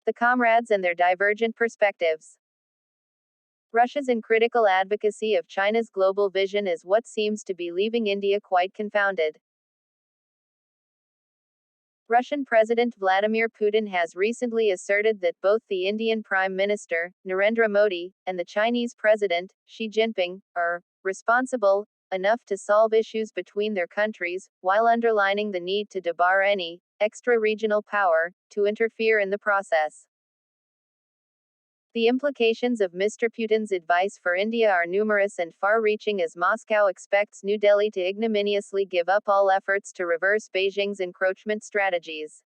The comrades and their divergent perspectives. Russia's uncritical advocacy of China's global vision is what seems to be leaving India quite confounded. Russian President Vladimir Putin has recently asserted that both the Indian Prime Minister, Narendra Modi, and the Chinese President, Xi Jinping, are responsible enough to solve issues between their countries, while underlining the need to debar any extra-regional power to interfere in the process. The implications of Mr. Putin's advice for India are numerous and far-reaching, as Moscow expects New Delhi to ignominiously give up all efforts to reverse Beijing's encroachment strategies.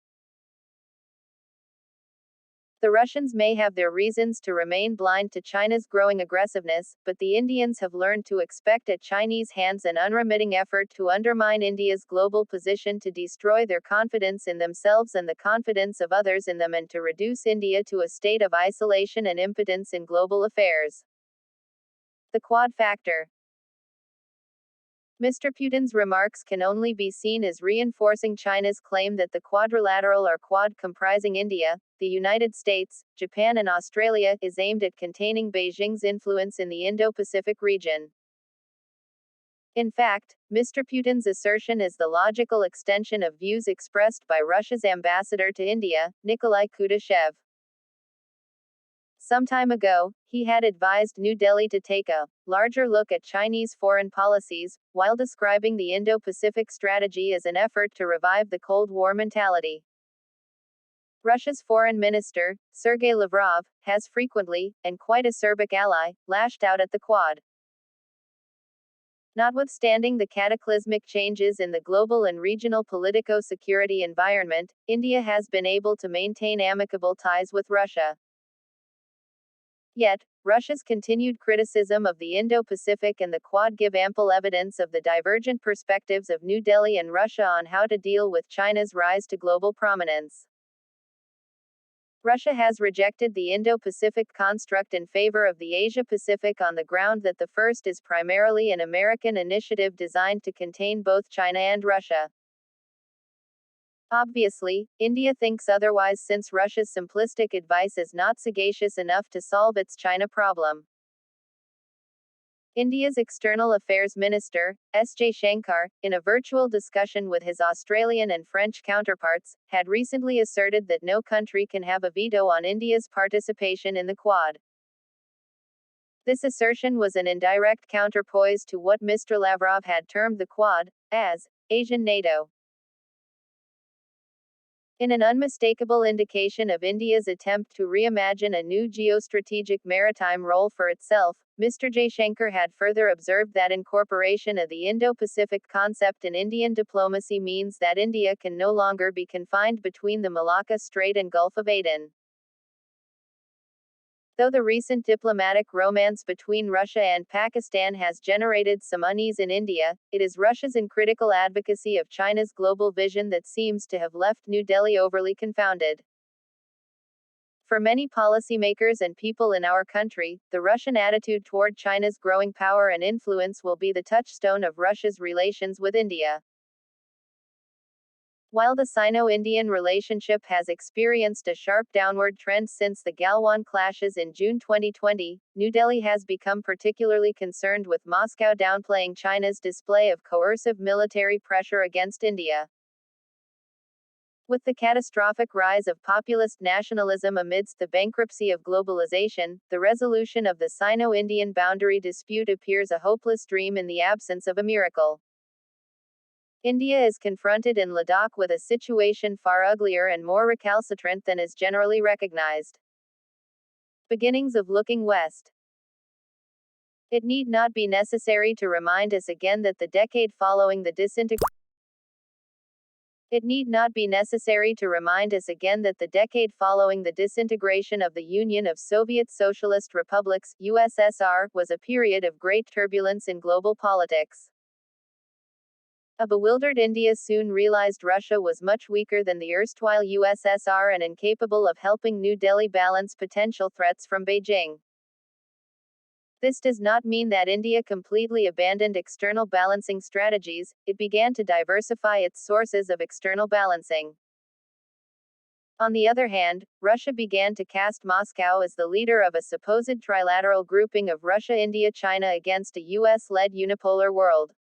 The Russians may have their reasons to remain blind to China's growing aggressiveness, but the Indians have learned to expect at Chinese hands an unremitting effort to undermine India's global position, to destroy their confidence in themselves and the confidence of others in them, and to reduce India to a state of isolation and impotence in global affairs. The Quad factor. Mr. Putin's remarks can only be seen as reinforcing China's claim that the quadrilateral or Quad, comprising India, the United States, Japan and Australia, is aimed at containing Beijing's influence in the Indo-Pacific region. In fact, Mr. Putin's assertion is the logical extension of views expressed by Russia's ambassador to India, Nikolai Kudashev. Some time ago, he had advised New Delhi to take a larger look at Chinese foreign policies, while describing the Indo-Pacific strategy as an effort to revive the Cold War mentality. Russia's foreign minister, Sergei Lavrov, has frequently, and quite acerbic ally, lashed out at the Quad. Notwithstanding the cataclysmic changes in the global and regional politico-security environment, India has been able to maintain amicable ties with Russia. Yet, Russia's continued criticism of the Indo-Pacific and the Quad give ample evidence of the divergent perspectives of New Delhi and Russia on how to deal with China's rise to global prominence. Russia has rejected the Indo-Pacific construct in favor of the Asia-Pacific on the ground that the first is primarily an American initiative designed to contain both China and Russia. Obviously, India thinks otherwise, since Russia's simplistic advice is not sagacious enough to solve its China problem. India's External Affairs Minister, S. Jaishankar, in a virtual discussion with his Australian and French counterparts, had recently asserted that no country can have a veto on India's participation in the Quad. This assertion was an indirect counterpoise to what Mr. Lavrov had termed the Quad as Asian NATO. In an unmistakable indication of India's attempt to reimagine a new geostrategic maritime role for itself, Mr. Jaishankar had further observed that incorporation of the Indo-Pacific concept in Indian diplomacy means that India can no longer be confined between the Malacca Strait and Gulf of Aden. Though the recent diplomatic romance between Russia and Pakistan has generated some unease in India, it is Russia's uncritical advocacy of China's global vision that seems to have left New Delhi overly confounded. For many policymakers and people in our country, the Russian attitude toward China's growing power and influence will be the touchstone of Russia's relations with India. While the Sino-Indian relationship has experienced a sharp downward trend since the Galwan clashes in June 2020, New Delhi has become particularly concerned with Moscow downplaying China's display of coercive military pressure against India. With the catastrophic rise of populist nationalism amidst the bankruptcy of globalization, the resolution of the Sino-Indian boundary dispute appears a hopeless dream in the absence of a miracle. India is confronted in Ladakh with a situation far uglier and more recalcitrant than is generally recognized. Beginnings of looking west. It need not be necessary to remind us again that the decade following the disintegration of the Union of Soviet Socialist Republics, USSR, was a period of great turbulence in global politics. A bewildered India soon realized Russia was much weaker than the erstwhile USSR and incapable of helping New Delhi balance potential threats from Beijing. This does not mean that India completely abandoned external balancing strategies, it began to diversify its sources of external balancing. On the other hand, Russia began to cast Moscow as the leader of a supposed trilateral grouping of Russia, India, China against a US-led unipolar world.